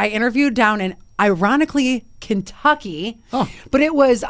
I interviewed down in, ironically, Kentucky, but it was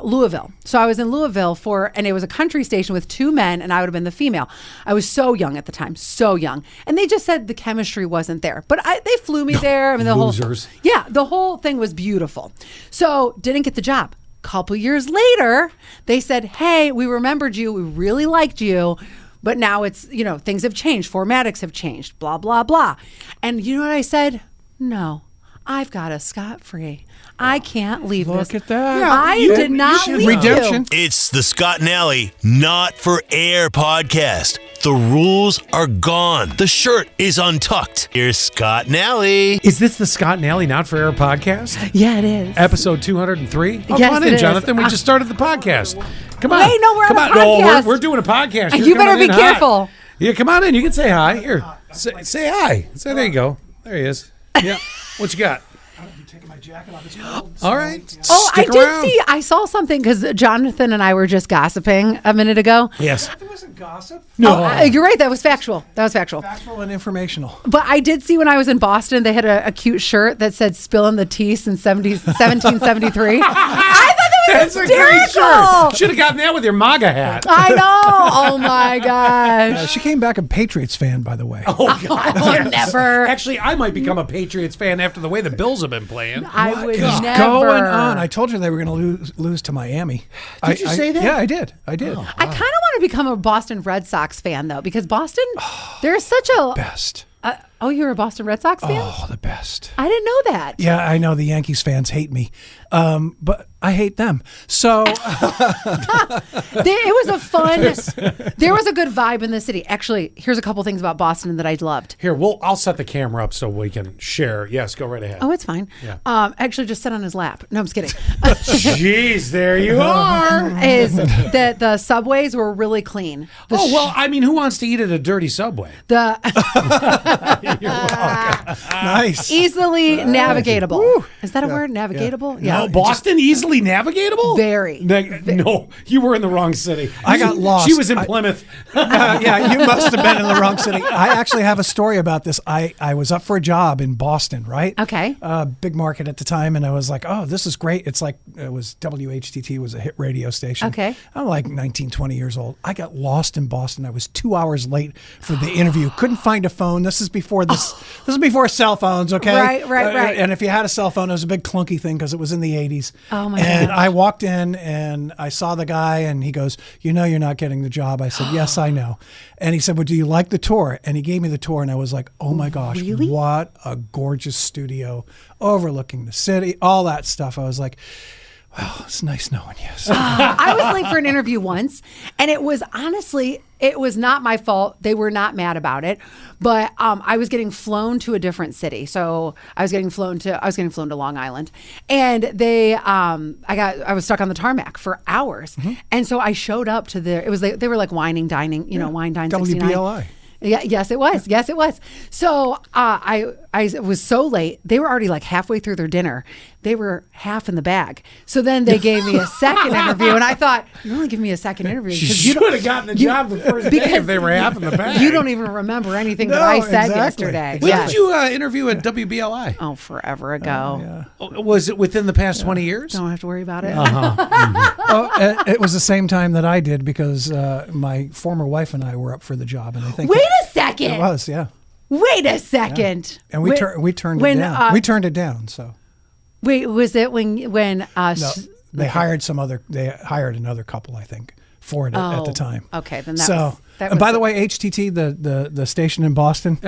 Louisville. So I was in Louisville and it was a country station with 2 men, and I would have been the female. I was so young at the time, so young. And they just said the chemistry wasn't there. But they flew me there. I mean, the whole thing was beautiful. So didn't get the job. Couple years later, they said, hey, we remembered you. We really liked you. But now it's, things have changed. Formatics have changed, blah, blah, blah. And you know what I said? No. I've got a scot-free. I can't leave this. Look at that. Yeah, I did not leave Redemption. you. It's the Scott and Alley Not For Air podcast. The rules are gone. The shirt is untucked. Here's Scott and Alley. Is this the Scott and Alley Not For Air podcast? Yeah, it is. Episode 203? Oh, Yes, come on it in, is. Jonathan. We just started the podcast. Come on. Wait, no, we're on a podcast. No, we're doing a podcast. You better be careful. Yeah, come on in. You can say hi. Here, say hi. There you go. There he is. Yeah. What you got? I'm taking my jacket off. It's cold. All right. Oh, Stick I around. did see. I saw something because Jonathan and I were just gossiping a minute ago. Yes. That wasn't gossip. No. You're right. That was factual. Factual and informational. But I did see when I was in Boston, they had a cute shirt that said "Spilling the Tea" since 1773. I thought that was That's a great hysterical. shirt. Should have gotten that with your MAGA hat. I know. Oh my gosh. She came back a Patriots fan, by the way. Oh, God. Oh, never. Actually, I might become a Patriots fan after the way the Bills have been playing. I would What's never. going on? I told you they were going to lose to Miami. Did you say that? Yeah, I did. I kind of want to become a Boston Red Sox fan, though, because Boston, there's such a... Best. You're a Boston Red Sox fan? Oh, the best. I didn't know that. Yeah, I know the Yankees fans hate me, but I hate them. So It was a fun... There was a good vibe in the city. Actually, here's a couple things about Boston that I loved. Here, I'll set the camera up so we can share. Yes, go right ahead. Oh, it's fine. Yeah. Actually, just sit on his lap. No, I'm just kidding. Jeez, there you are. Is that the subways were really clean. Who wants to eat at a dirty subway? nice. Easily navigatable. Is that a word? Navigatable? Yeah. No, Boston easily navigatable? Very. No, you were in the wrong city. I got lost. She was in Plymouth. Yeah, you must have been in the wrong city. I actually have a story about this. I was up for a job in Boston, right? Okay. Big market at the time, and I was like, oh, this is great. It's like, it was WHTT was a hit radio station. Okay. I'm like 19, 20 years old. I got lost in Boston. I was 2 hours late for the interview. Couldn't find a phone. This is before cell phones, okay? Right. And if you had a cell phone, it was a big clunky thing because it was in the 80s. Oh, my And gosh. I walked in and I saw the guy and he goes, you know you're not getting the job. I said, yes, I know. And he said, well, do you like the tour? And he gave me the tour and I was like, oh my gosh, Really? what a gorgeous studio overlooking the city, all that stuff. I was like, well, it's nice knowing you. So. I was late for an interview once, and it was honestly, it was not my fault. They were not mad about it, but I was getting flown to a different city. So I was getting flown to Long Island, and I was stuck on the tarmac for hours, and so I showed up to they were like wine, dine 69. WBLI. Yeah, yes, it was. Yes, it was. So I was so late. They were already like halfway through their dinner. They were half in the bag. So then they gave me a second interview, and I thought, you're only giving me a second interview. You should have gotten the job the first day if they were half in the bag. You don't even remember anything that No, I said exactly. yesterday. When Yes. did you interview at WBLI? Oh, forever ago. Yeah. Was it within the past 20 years? Don't have to worry about it. It was the same time that I did because my former wife and I were up for the job, and I think Wait a second. it was, yeah. Wait a second. And we turned it down. We turned it down. So Wait, was it when no, they hired another couple, I think, for it at the time. Okay, then and by the way, HTT, the station in Boston,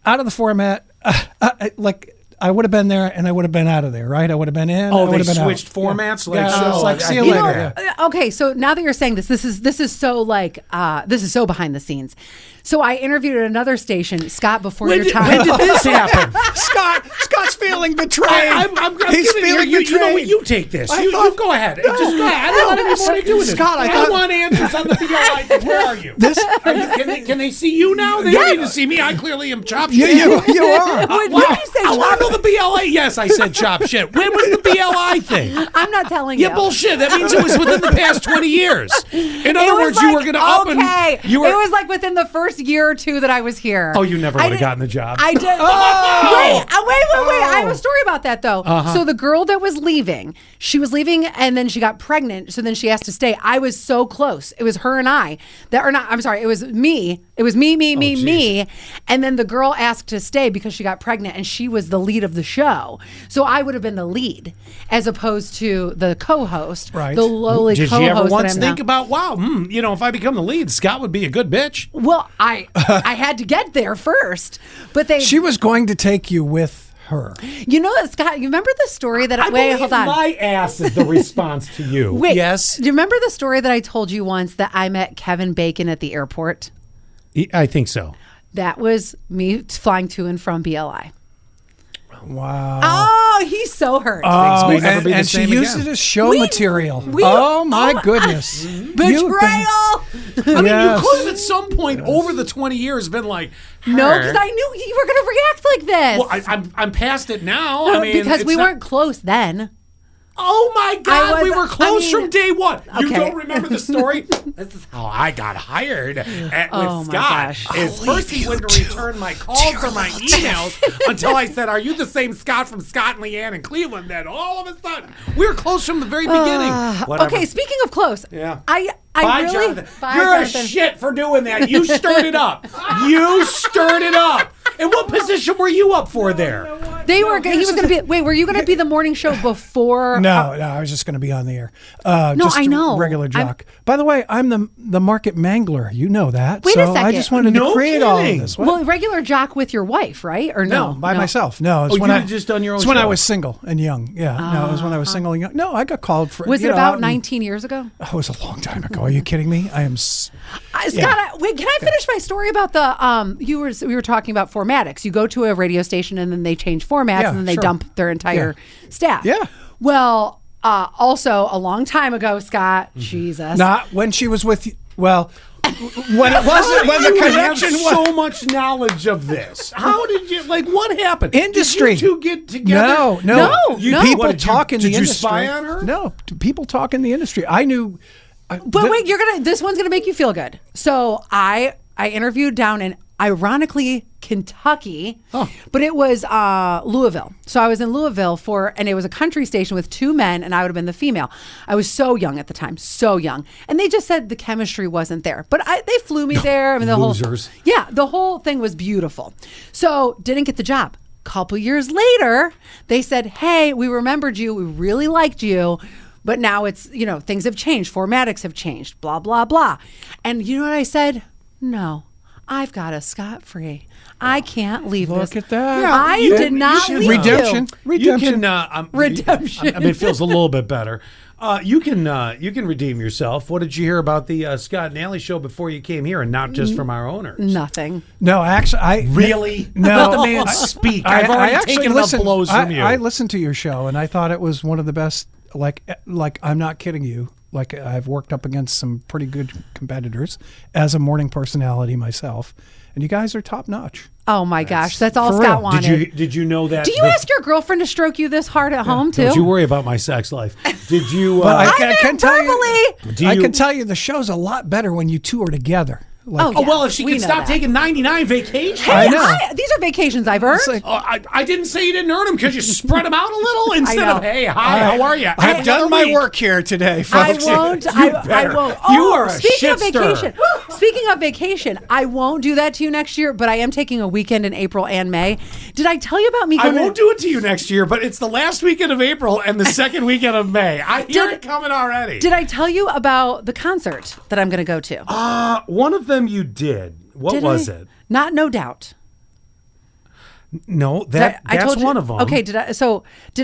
out of the format, I would have been there and I would have been out of there, right? I would have been in. Oh, I would they have been switched out. formats. Yeah. It's like see you You later. know, okay, so now that you're saying this is so behind the scenes. So I interviewed at another station, Scott, before your time. When did this happen? Scott's feeling betrayed. I'm He's giving feeling you betrayed. know what? You take this. I You thought- go ahead. Just go ahead. I don't want anything more to do with it. Scott, I want answers on the BLI thing. Where are you? Can they see you now? They don't need to see me. I clearly am chop shit. You are. Wait, what did you say? I want to know the BLA. Yes, I said chop shit. When was the BLI thing? I'm not telling you. Yeah, bullshit. That means it was within the past 20 years. In other words, you were going to up and you were. It was like within the first year or two that I was here. Oh, you never would have gotten the job. I did. Wait about that though. So the girl that was leaving, she was leaving and then she got pregnant. So then she asked to stay. I was so close. It was her and I that are not, I'm sorry. It was me. It was me. And then the girl asked to stay because she got pregnant and she was the lead of the show. So I would have been the lead as opposed to the co-host, right. the lowly Did co-host. you ever once that I'm think now. about, wow, if I become the lead, Scott would be a good bitch? Well, I had to get there first, but She was going to take you with her. You know that, Scott, you remember the story that hold on. My ass is the response to you. Wait, yes. Do you remember the story that I told you once that I met Kevin Bacon at the airport? I think so. That was me flying to and from BLI. Wow. Oh, he's so hurt. Oh, may never be the and she same used again. it as show material. Goodness. Betrayal. I mean, you could have at some point over the 20 years been like, No, because I knew you were going to react like this. Well, I'm past it now. I mean, because we weren't close then. Oh my God, we were close from day one. You Okay. don't remember the story? This is how I got hired with my Scott. gosh. Is first he wouldn't return my calls or my emails until I said, "Are you the same Scott from Scott and Leanne in Cleveland?" Then all of a sudden, we were close from the very beginning. Whatever. Okay, speaking of close, Yeah. I Bye, really. Jonathan. Bye, You're Jonathan. a shit for doing that. You stirred it up. You stirred it up. And what position were you up for there? He was going to be. Wait, were you going to be the morning show before? No, I was just going to be on the air. No, just I know. Regular jock. By the way, I'm the market mangler. You know that. Wait a so I second. just wanted No to create all of kidding. this. What? Well, regular jock with your wife, right? Or no? by myself. No, it's Oh, when you I had just done your own It's when I show. was single and young. Yeah, no, it was when I was single and young. No, I got called for. Was you it know, about out in- 19 years ago? Oh, it was a long time ago. Are you kidding me? I am. Scott, wait, can I finish my story about the we were talking about formatics. You go to a radio station and then they change formats Yeah, and then they sure. dump their entire staff. Yeah. Well, also a long time ago, Scott, Jesus. Not when she was with you. Well, when it wasn't when the You have connection was. so much knowledge of this. How did you what happened? Industry. Did you two get together? No. People What, did you- talk in the did you industry. spy on her? No, people talk in the industry. I knew. But wait, this one's gonna make you feel good. So I interviewed down in ironically Kentucky, but it was Louisville. So I was in Louisville and it was a country station with two men and I would have been the female. I was so young at the time, so young. And they just said the chemistry wasn't there, but they flew me there. I mean, Losers. the whole thing was beautiful. So didn't get the job. Couple years later, they said, hey, we remembered you. We really liked you. But now it's, things have changed. Formatics have changed, blah, blah, blah. And you know what I said? No, I've got a scot-free. I can't leave this. Look at that. Yeah, I did not leave Redemption. you. Redemption. Redemption. I mean, it feels a little bit better. You can redeem yourself. What did you hear about the Scott and Allie show before you came here, and not just from our owners? Nothing. No, actually, I Really? No. Let the man speak. I've already actually taken enough listened- blows from you. I listened to your show, and I thought it was one of the best. Like I'm not kidding you. Like I've worked up against some pretty good competitors as a morning personality myself, and you guys are top notch. Oh my gosh, that's all for Scott real. wanted. Did you know that? Do you ask your girlfriend to stroke you this hard at home too? Don't you worry about my sex life. Did you? But I can meant tell verbally. you. I can tell you the show's a lot better when you two are together. Like, Oh, Oh, well, if she we could know stop that. taking 99 vacations. Hey, I know. these are vacations I've earned. it's like- I didn't say you didn't earn them because you spread them out a little instead know. of, hey, hi, how are you? I've done my work here today, I folks. won't. You I better. won't. You are a speaking of shit stirrer. vacation. Speaking of vacation, I won't do that to you next year. But I am taking a weekend in April and May. Did I tell you about me? I Going won't do it to you next year, but it's the last weekend of April and the second weekend of May. I hear it coming already. Did I tell you about the concert that I'm going to go to? One of them you did. What Did was I? it? Not No Doubt. No, I that's told you, one of them. Okay, did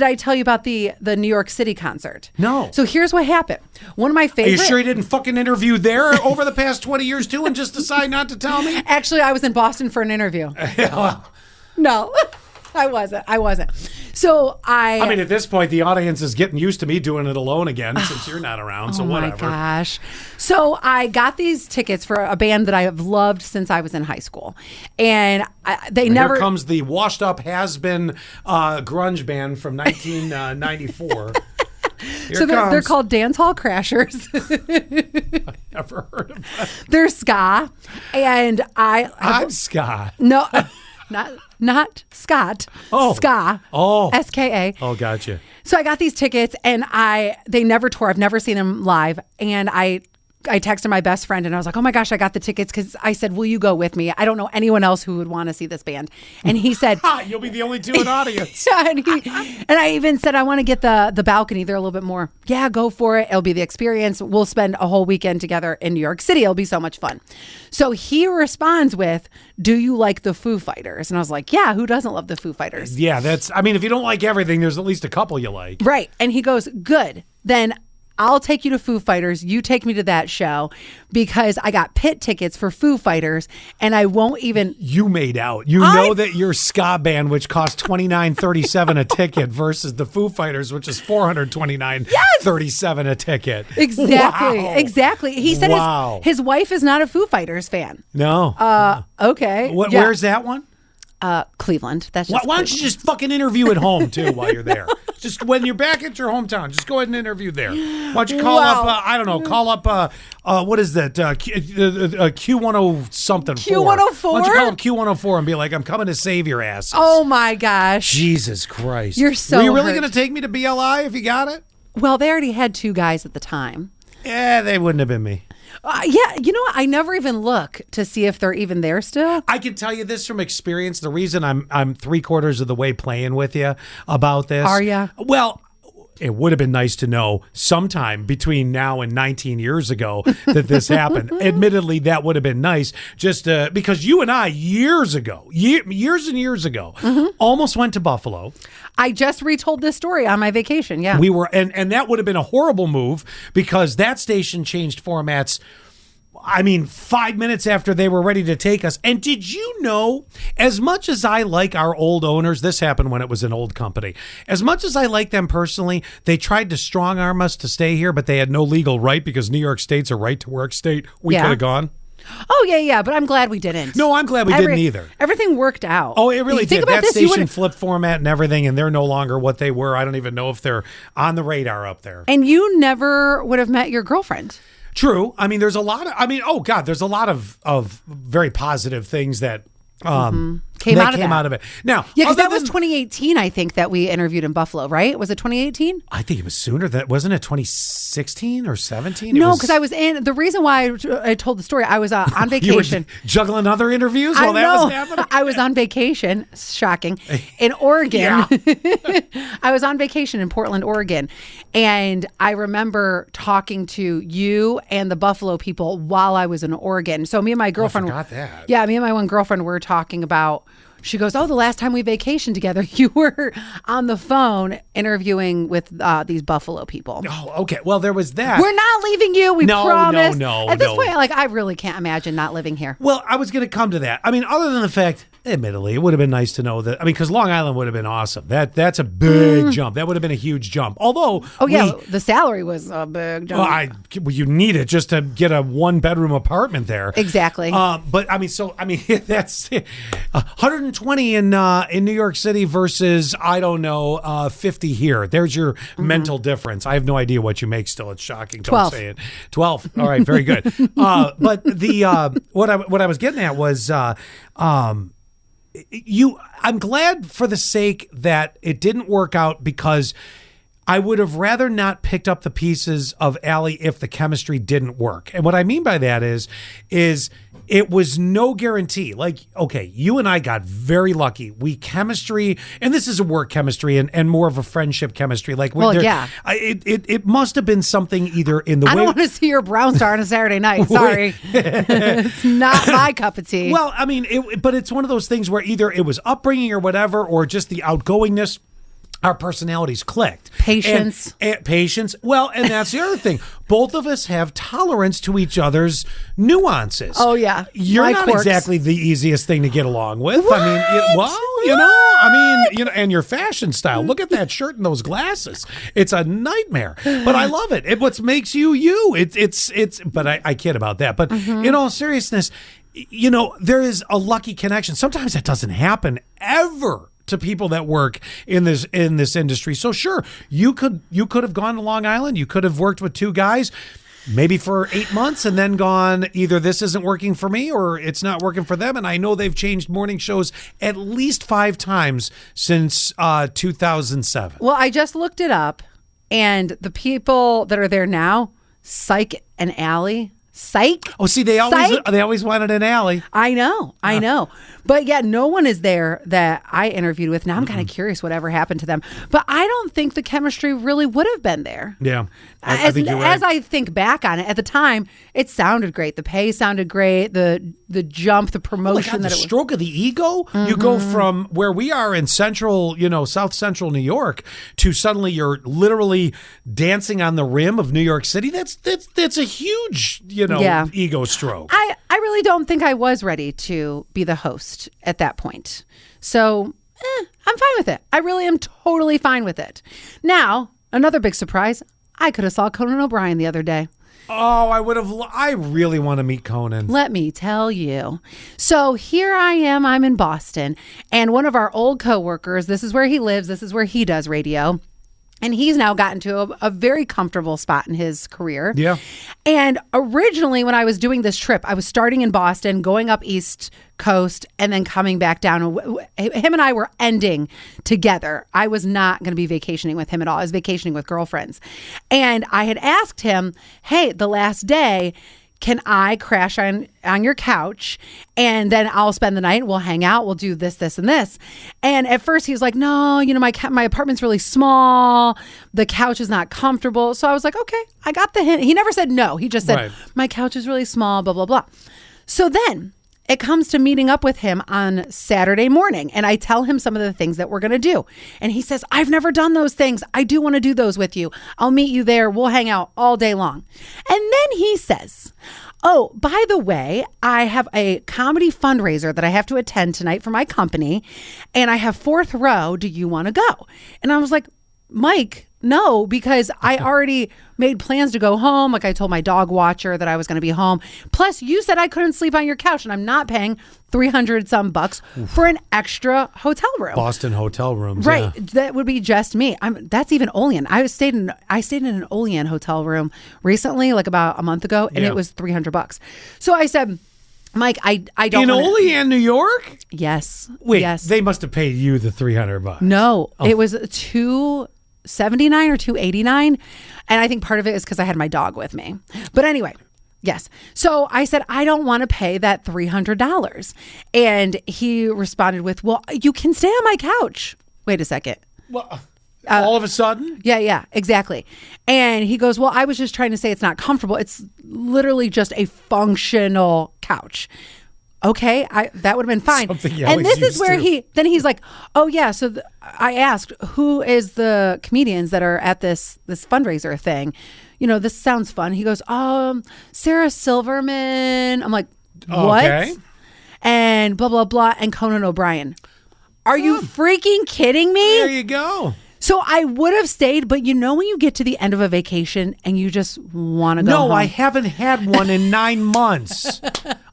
I tell you about the New York City concert? No. So here's what happened. One of my Are favorite. you sure you didn't fucking interview there over the past 20 years too and just decide not to tell me? Actually, I was in Boston for an interview. No, I wasn't. So I mean, at this point, the audience is getting used to me doing it alone again since you're not around, so oh whatever. my gosh. So I got these tickets for a band that I have loved since I was in high school. And they never. Here comes the washed-up has-been grunge band from 1994. So they're called Dance Hall Crashers. Never heard of that. They're ska. And I'm Scott. No, not not Scott. Oh. Ska. Oh. SKA. Oh, gotcha. So I got these tickets and they never tour. I've never seen them live. And I texted my best friend and I was like, oh my gosh, I got the tickets, because I said, will you go with me? I don't know anyone else who would want to see this band. And he said, You'll be the only two in audience. and I even said, I want to get the balcony. They're a little bit more. Yeah, go for it. It'll be the experience. We'll spend a whole weekend together in New York City. It'll be so much fun. So he responds with, do you like the Foo Fighters? And I was like, yeah, who doesn't love the Foo Fighters? Yeah, if you don't like everything, there's at least a couple you like. Right. And he goes, good. Then I'll take you to Foo Fighters. You take me to that show, because I got pit tickets for Foo Fighters, and I won't even. You made out. You know that your ska band, which costs $29.37 a ticket, versus the Foo Fighters, which is $429.37 a ticket. Exactly. Wow. Exactly. He said his wife is not a Foo Fighters fan. No. Okay. Yeah. Where's that one? Cleveland. That's just Why don't you just fucking interview at home too while you're there? Just when you're back at your hometown, just go ahead and interview there. Why don't you call up? I don't know. Call up. What is that? Q10 something. Q104. Why don't you call up Q104 and be like, I'm coming to save your asses. Oh my gosh. Jesus Christ. You're so. Were you really hurt. going to take me to BLI if you got it? Well, they already had two guys at the time. Yeah, they wouldn't have been me. Yeah, you know what? I never even look to see if they're even there still. I can tell you this from experience. The reason I'm 3/4 of the way playing with you about this. Are ya? Well, it would have been nice to know sometime between now and 19 years ago that this happened. Admittedly, that would have been nice, just because you and I years and years ago, almost went to Buffalo. I just retold this story on my vacation. Yeah. We were, and that would have been a horrible move, because that station changed formats. 5 minutes after they were ready to take us. And did you know, as much as I like our old owners, this happened when it was an old company, as much as I like them personally, they tried to strong arm us to stay here, but they had no legal right, because New York State's a right to work state. We could have gone. Oh, yeah, but I'm glad we didn't. No, I'm glad we didn't either. Everything worked out. Oh, it really Think did. about That this, station flipped format and everything, and they're no longer what they were. I don't even know if they're on the radar up there. And you never would have met your girlfriend. True. There's a lot of, there's a lot of very positive things that came out of it. Now, yeah, because that was 2018, I think, that we interviewed in Buffalo, right? Was it 2018? I think it was sooner. That wasn't it 2016 or 17? No, because I was in. The reason why I told the story, I was on vacation. You were juggling other interviews while that was happening? I was on vacation, shocking, in Oregon. Yeah. I was on vacation in Portland, Oregon. And I remember talking to you and the Buffalo people while I was in Oregon. So me and my girlfriend. I forgot that. Yeah, me and my one girlfriend were talking about. She goes, oh, the last time we vacationed together, you were on the phone interviewing with these Buffalo people. Oh, okay. Well, there was that. We're not leaving you. We promise. No. At this point, I really can't imagine not living here. Well, I was going to come to that. Other than the fact, admittedly, it would have been nice to know that. Because Long Island would have been awesome. That's a big jump. That would have been a huge jump. Although, the salary was a big jump. Well, you need it just to get a 1-bedroom apartment there. Exactly. But that's 120 in New York City versus 50 here. There's your mental difference. I have no idea what you make still. It's shocking. 12. Don't say it. 12. All right, very good. But the what I was getting at was I'm glad for the sake that it didn't work out, because I would have rather not picked up the pieces of Allie if the chemistry didn't work. And what I mean by that is it was no guarantee. Like, okay, you and I got very lucky. We chemistry, and this is a work chemistry and more of a friendship chemistry. Like, it must have been something either in the way. I don't want to see your brown star on a Saturday night. Sorry. It's not my cup of tea. Well, but it's one of those things where either it was upbringing or whatever, or just the outgoingness. Our personalities clicked. Patience. And patience. Well, and that's the other thing. Both of us have tolerance to each other's nuances. Oh, yeah. You're not exactly the easiest thing to get along with. What? And your fashion style. Look at that shirt and those glasses. It's a nightmare. But I love it. It what makes you you. But I kid about that. But in all seriousness, there is a lucky connection. Sometimes that doesn't happen ever to people that work in this industry. So sure, you could have gone to Long Island. You could have worked with two guys. maybe for 8 months and then gone, either this isn't working for me or it's not working for them. And I know they've changed morning shows at least 5 times since 2007. Well, I just looked it up, and the people that are there now, Psych and Allie. Psych. Oh, see, they always wanted an Allie. I know. But yeah, no one is there that I interviewed with. Now I'm kind of curious whatever happened to them. But I don't think the chemistry really would have been there. Yeah. I think you're right. As I think back on it, at the time, it sounded great. The pay sounded great. The jump, the promotion. The stroke of the ego. You go from where we are in central, South Central New York to suddenly you're literally dancing on the rim of New York City. That's a huge, ego stroke. I really don't think I was ready to be the host at that point. So I'm fine with it. I really am totally fine with it. Now, another big surprise. I could have saw Conan O'Brien the other day. Oh, I really want to meet Conan. Let me tell you. So here I am. I'm in Boston. And one of our old coworkers, this is where he lives. This is where he does radio. And he's now gotten to a very comfortable spot in his career. Yeah. And originally, when I was doing this trip, I was starting in Boston, going up East Coast, and then coming back down. Him and I were ending together. I was not going to be vacationing with him at all. I was vacationing with girlfriends. And I had asked him, hey, the last day, can I crash on your couch and then I'll spend the night, we'll hang out, we'll do this, this, and this. And at first he was like, no, my apartment's really small. The couch is not comfortable. So I was like, okay, I got the hint. He never said no. He just said, right. My couch is really small, blah, blah, blah. So then it comes to meeting up with him on Saturday morning. And I tell him some of the things that we're going to do. And he says, I've never done those things. I do want to do those with you. I'll meet you there. We'll hang out all day long. And then he says, oh, by the way, I have a comedy fundraiser that I have to attend tonight for my company. And I have 4th row. Do you want to go? And I was like, Mike, no, because I already made plans to go home. Like I told my dog watcher that I was going to be home. Plus, you said I couldn't sleep on your couch, and I'm not paying $300 for an extra hotel room. Boston hotel rooms, right? Yeah. That would be just me. That's even Olean. I stayed in an Olean hotel room recently, like about a month ago, and it was $300. So I said, Mike, I don't in Olean, New York. Yes. Wait, yes. They must have paid you the $300. No, it was $279 or $289, and I think part of it is because I had my dog with me. But anyway, yes. So I said I don't want to pay that $300, and he responded with, "Well, you can stay on my couch." Wait a second. Well, all of a sudden? Yeah, exactly. And he goes, well, I was just trying to say it's not comfortable. It's literally just a functional couch. Okay, that would have been fine. And this is where he's like, oh yeah. So I asked, who is the comedians that are at this fundraiser thing? This sounds fun. He goes, Sarah Silverman. I'm like, what? Okay. And blah, blah, blah. And Conan O'Brien. Are you freaking kidding me? There you go. So I would have stayed, but when you get to the end of a vacation and you just want to go home. No, I haven't had one in 9 months.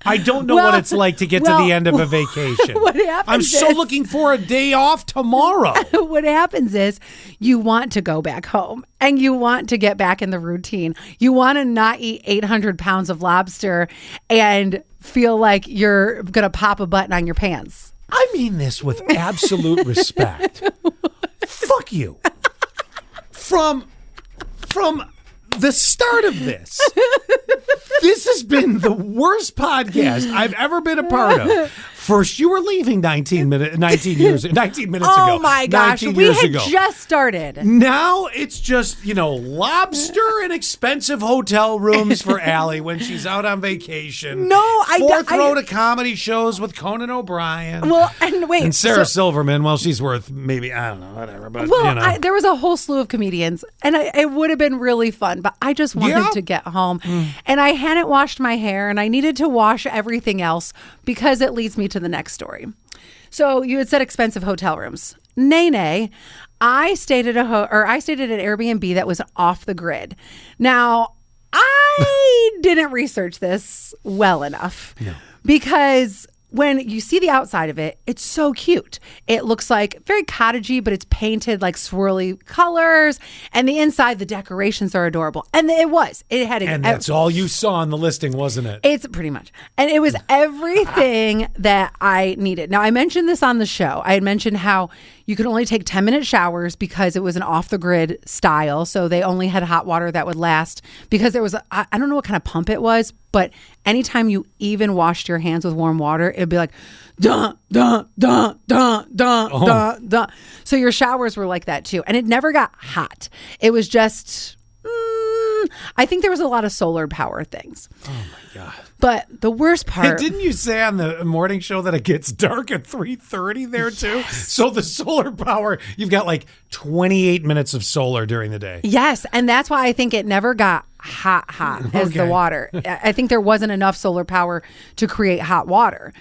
I don't know what it's like to get to the end of a vacation. What happens I'm so looking for a day off tomorrow. What happens is you want to go back home and you want to get back in the routine. You want to not eat 800 pounds of lobster and feel like you're going to pop a button on your pants. I mean this with absolute respect. Fuck you. From the start of this has been the worst podcast I've ever been a part of. First, you were leaving 19 minutes ago. Oh my gosh, we had just started. Now it's just, lobster and expensive hotel rooms for Allie when she's out on vacation. No, Fourth row to comedy shows with Conan O'Brien. Well, and wait. And Sarah Silverman, well, she's worth maybe, I don't know, whatever. But, there was a whole slew of comedians, and it would have been really fun, but I just wanted to get home. And I hadn't washed my hair, and I needed to wash everything else because it leads me to the next story. So you had said expensive hotel rooms. Nay. I stayed at an Airbnb that was off the grid. Now, I didn't research this well enough because when you see the outside of it, it's so cute. It looks like very cottagey, but it's painted like swirly colors. And the inside, the decorations are adorable. And it was. It had. And that's all you saw on the listing, wasn't it? It's pretty much. And it was everything that I needed. Now, I mentioned this on the show. I had mentioned how you could only take 10-minute showers because it was an off-the-grid style. So they only had hot water that would last because there was, I don't know what kind of pump it was, but anytime you even washed your hands with warm water, it'd be like, dun, dun, dun, dun, dun, dun, dun. So your showers were like that too. And it never got hot. It was just, I think there was a lot of solar power things. Oh my God. But the worst part. Didn't you say on the morning show that it gets dark at 3:30 there too? Yes. So the solar power, you've got like 28 minutes of solar during the day. Yes. And that's why I think it never got hot as the water. I think there wasn't enough solar power to create hot water.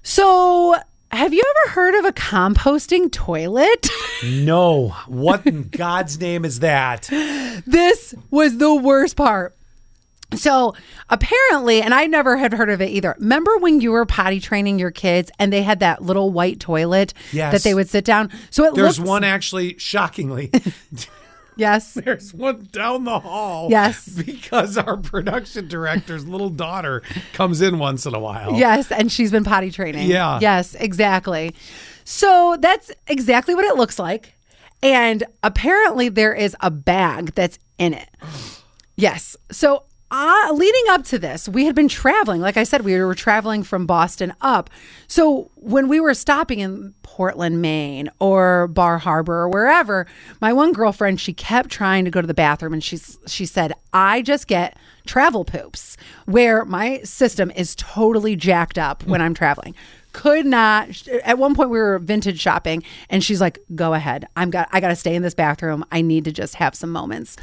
So have you ever heard of a composting toilet? No. What in God's name is that? This was the worst part. So apparently, and I never had heard of it either. Remember when you were potty training your kids and they had that little white toilet that they would sit down? So there's one actually, shockingly. Yes. There's one down the hall. Yes. Because our production director's little daughter comes in once in a while. Yes. And she's been potty training. Yeah. Yes, exactly. So that's exactly what it looks like. And apparently there is a bag that's in it. Yes. So leading up to this, we had been traveling. Like I said, we were traveling from Boston up. So when we were stopping in Portland, Maine, or Bar Harbor, or wherever, my one girlfriend, she kept trying to go to the bathroom, and she said, I just get travel poops, where my system is totally jacked up when I'm traveling. Could not. At one point we were vintage shopping and she's like, go ahead. I got to stay in this bathroom. I need to just have some moments.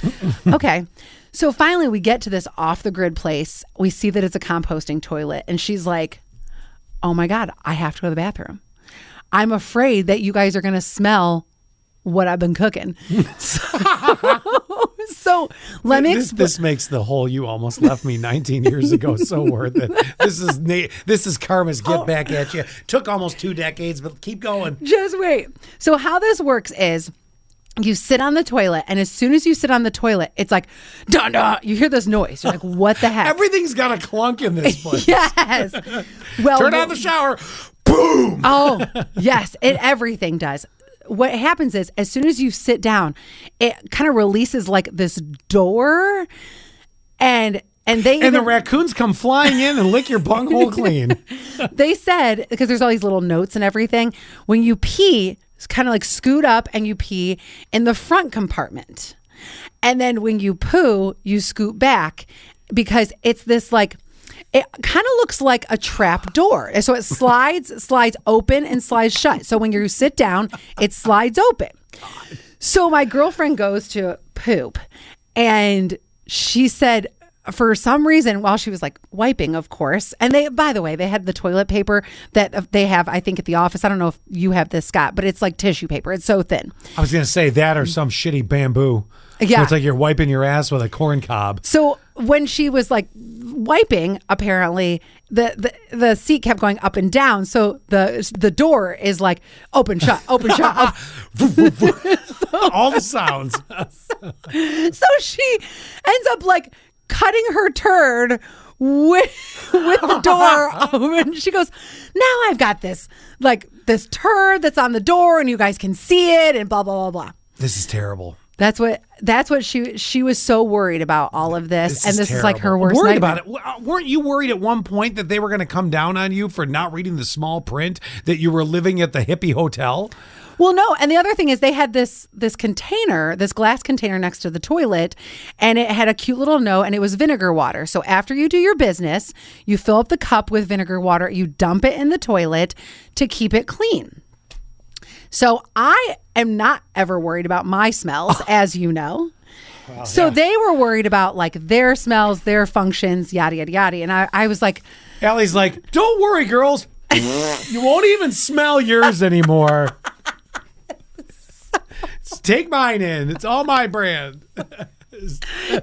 Okay. So finally we get to this off the grid place. We see that it's a composting toilet and she's like, oh my God, I have to go to the bathroom. I'm afraid that you guys are going to smell what I've been cooking. So let me this makes the whole "you almost left me 19 years ago" so worth it. This is karma's get back at you. Took almost 2 decades, but keep going. Just wait. So how this works is you sit on the toilet, and as soon as you sit on the toilet, it's like, dun, dun, you hear this noise. You're like, what the heck? Everything's got a clunk in this place. Yes. Well, turn on the shower. Boom. Oh, yes. Everything does. What happens is as soon as you sit down, it kind of releases like this door and the raccoons come flying in and lick your bunghole clean. They said, because there's all these little notes and everything, when you pee, it's kind of like scoot up and you pee in the front compartment. And then when you poo, you scoot back because it's this like, it kind of looks like a trap door. So it slides open and slides shut. So when you sit down, it slides open. So my girlfriend goes to poop and she said, for some reason, while she was like wiping, of course, and by the way, they had the toilet paper that they have, I think, at the office. I don't know if you have this, Scott, but it's like tissue paper. It's so thin. I was going to say that or some shitty bamboo. Yeah. It's like you're wiping your ass with a corn cob. So when she was like wiping, apparently the seat kept going up and down. So the door is like open, shut, open, shut. All the sounds. So she ends up like cutting her turd with the door open. She goes, now I've got this turd that's on the door and you guys can see it and blah, blah, blah, blah. This is terrible. That's what she was so worried about all of this. And this is like her worst worried nightmare. about it. Weren't you worried at one point that they were going to come down on you for not reading the small print that you were living at the hippie hotel? Well, no. And the other thing is they had this container, this glass container next to the toilet, and it had a cute little note, and it was vinegar water. So after you do your business, you fill up the cup with vinegar water, you dump it in the toilet to keep it clean. So I am not ever worried about my smells, as you know. Well, so they were worried about like their smells, their functions, yada, yada, yada. And I was like... Allie's like, don't worry, girls. You won't even smell yours anymore. Take mine in. It's all my brand.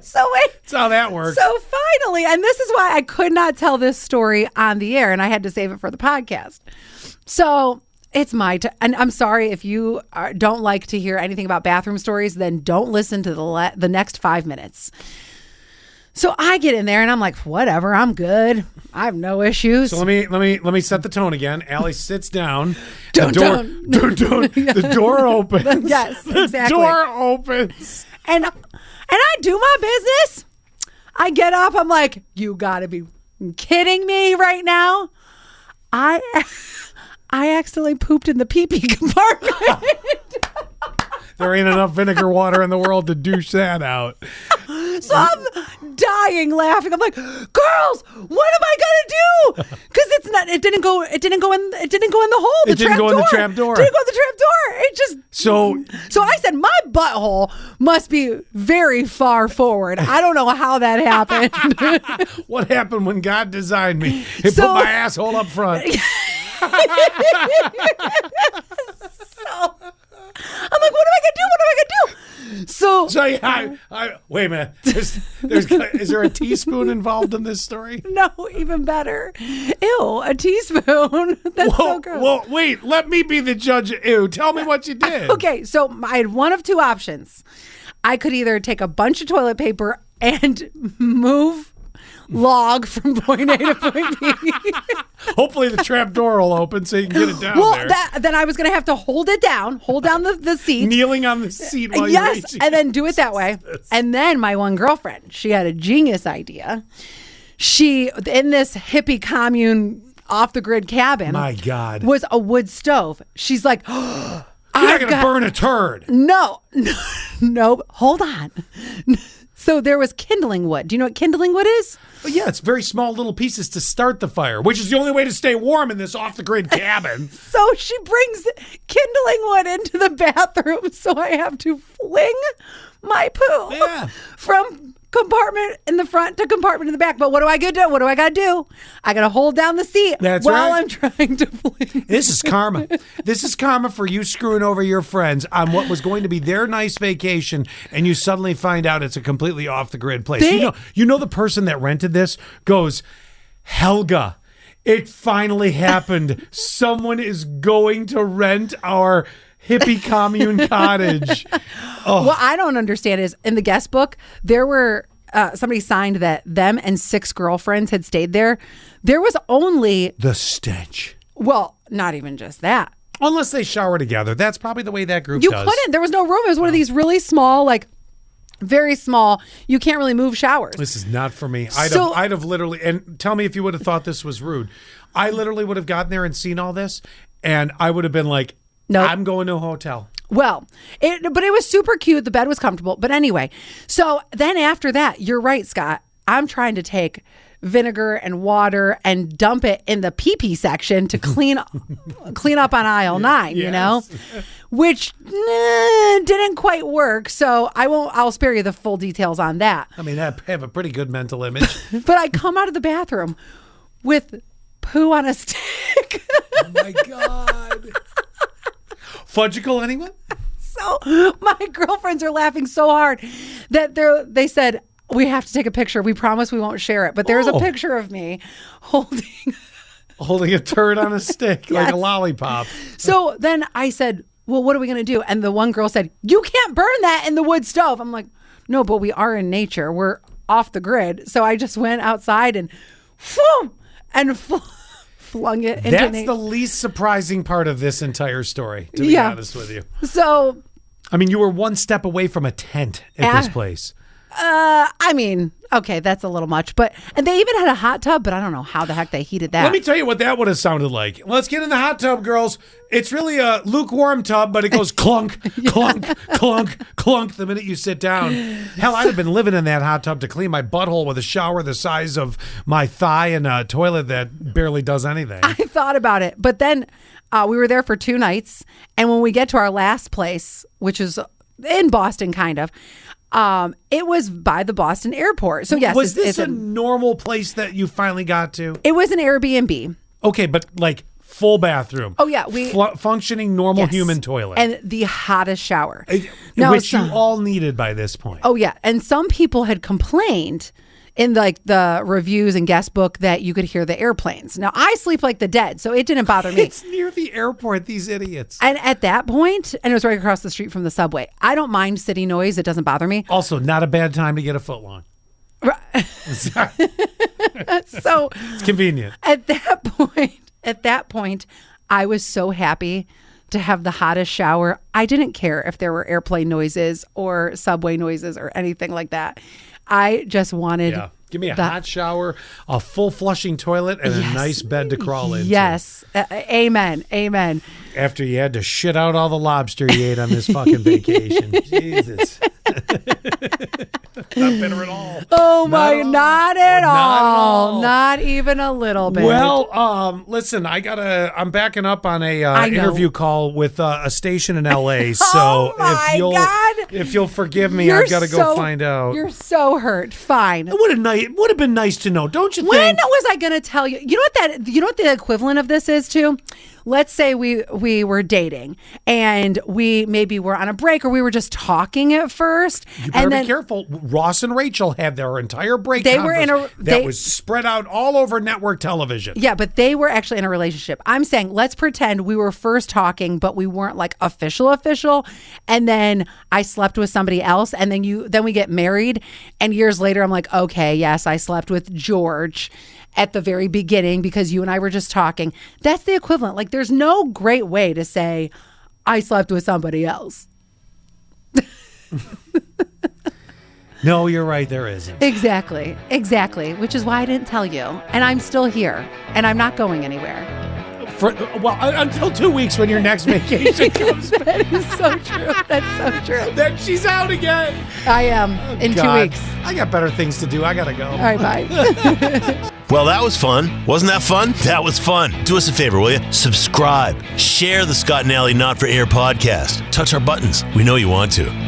So wait. That's how that works. So finally, and this is why I could not tell this story on the air, and I had to save it for the podcast. So it's my and I'm sorry if you don't like to hear anything about bathroom stories, then don't listen to the next 5 minutes. So I get in there and I'm like, whatever, I'm good. I have no issues. So let me set the tone again. Allie sits down. Don't. The door opens. Yes, exactly. The door opens. And I do my business. I get up. I'm like, you got to be kidding me right now. I accidentally pooped in the pee-pee compartment. There ain't enough vinegar water in the world to douche that out. So I'm dying laughing. I'm like, girls, what am I gonna do? Because it didn't go in the hole. It didn't go in the trap door. Didn't go in the trap door. It just So I said my butthole must be very far forward. I don't know how that happened. What happened when God designed me? He put my asshole up front. I'm like, what am I gonna do? So yeah, wait a minute. Is there a teaspoon involved in this story? No, even better. Ew, a teaspoon. That's so gross. Well, wait. Let me be the judge. Ew. Tell me what you did. Okay, so I had one of two options. I could either take a bunch of toilet paper and move log from point A to point B. Hopefully the trap door will open so you can get it down there. Then I was going to have to hold down the seat. Kneeling on the seat while you're reaching. And then do it that way. And then my one girlfriend, she had a genius idea. She, in this hippie commune off-the-grid cabin. My God. Was a wood stove. She's like, you're not going to burn a turd. No, hold on. So there was kindling wood. Do you know what kindling wood is? Yeah, it's very small little pieces to start the fire, which is the only way to stay warm in this off-the-grid cabin. So she brings kindling wood into the bathroom, so I have to fling my poo from compartment in the front to compartment in the back. But what do I got to do? I got to hold down the seat while I'm trying to fling. This is karma. This is karma for you screwing over your friends on what was going to be their nice vacation, and you suddenly find out it's a completely off-the-grid place. You know the person that rented this goes, Helga, it finally happened. Someone is going to rent our hippie commune cottage. Oh. What I don't understand is in the guest book, there were somebody signed that them and 6 girlfriends had stayed there. There was only the stench. Well, not even just that. Unless they shower together. That's probably the way that group does. You couldn't. There was no room. It was one of these really small, like very small. You can't really move showers. This is not for me. I'd have literally, and tell me if you would have thought this was rude. I literally would have gotten there and seen all this, and I would have been like, nope. I'm going to a hotel. Well, but it was super cute. The bed was comfortable. But anyway, so then after that, you're right, Scott. I'm trying to take vinegar and water and dump it in the pee-pee section to clean up on aisle 9, you know, which didn't quite work. So I'll spare you the full details on that. I mean, I have a pretty good mental image. But I come out of the bathroom with poo on a stick. Oh my God. Fudgicle, anyone? So my girlfriends are laughing so hard that they said, we have to take a picture. We promise we won't share it. But there's a picture of me holding a turd on a stick, like a lollipop. So then I said, well, what are we going to do? And the one girl said, you can't burn that in the wood stove. I'm like, no, but we are in nature. We're off the grid. So I just went outside and flung it into That's the least surprising part of this entire story, to be honest with you. So, I mean, you were one step away from a tent at this place. I mean, okay, that's a little much, and they even had a hot tub, but I don't know how the heck they heated that. Let me tell you what that would have sounded like. Let's get in the hot tub, girls. It's really a lukewarm tub, but it goes clunk, clunk, clunk, clunk the minute you sit down. Hell, I'd have been living in that hot tub to clean my butthole with a shower the size of my thigh and a toilet that barely does anything. I thought about it, but then we were there for 2 nights, and when we get to our last place, which is in Boston, kind of, it was by the Boston airport. So yes, was this a normal place that you finally got to? It was an Airbnb. Okay, but like full bathroom. Oh, yeah, functioning normal Yes. human toilet. And the hottest shower. Now, which you all needed by this point. Oh, yeah. And some people had complained in like the reviews and guest book that you could hear the airplanes. Now, I sleep like the dead, so it didn't bother me. It's near the airport, these idiots. And at that point, and it was right across the street from the subway, I don't mind city noise. It doesn't bother me. Also, not a bad time to get a footlong. So It's convenient. at that point, I was so happy to have the hottest shower. I didn't care if there were airplane noises or subway noises or anything like that. I just wanted Give me a hot shower, a full flushing toilet, and a nice bed to crawl into. Yes. Amen. Amen. After you had to shit out all the lobster you ate on this fucking vacation. Jesus. Not bitter at all. Oh my, not at all. all. Not even a little bit. Well, listen, I'm backing up on a interview call with a station in LA. So Oh my God. if you'll forgive me, I've got to go find out. You're so hurt. Fine. It would have been nice to know, don't you When think? was I going to tell you? You know what the equivalent of this is too? Let's say we were dating and we maybe were on a break or we were just talking at first. You better and then be careful. Ross and Rachel had their entire break They were in conference a- that they- was spread out all over network television. Yeah, but they were actually in a relationship. I'm saying let's pretend we were first talking, but we weren't like official. And then I slept with somebody else, and then we get married, and years later I'm like, okay, yes, I slept with George at the very beginning because you and I were just talking. That's the equivalent. Like there's no great way to say I slept with somebody else. No, you're right. There isn't. Exactly. Which is why I didn't tell you. And I'm still here, and I'm not going anywhere. Until 2 weeks when your next vacation comes back. That is so true. That's so true. Then she's out again. I am in 2 God. weeks. I got better things to do. I got to go. All right, bye. Well, that was fun. Wasn't that fun? That was fun. Do us a favor, will you? Subscribe. Share the Scott and Alley Not for Air podcast. Touch our buttons. We know you want to.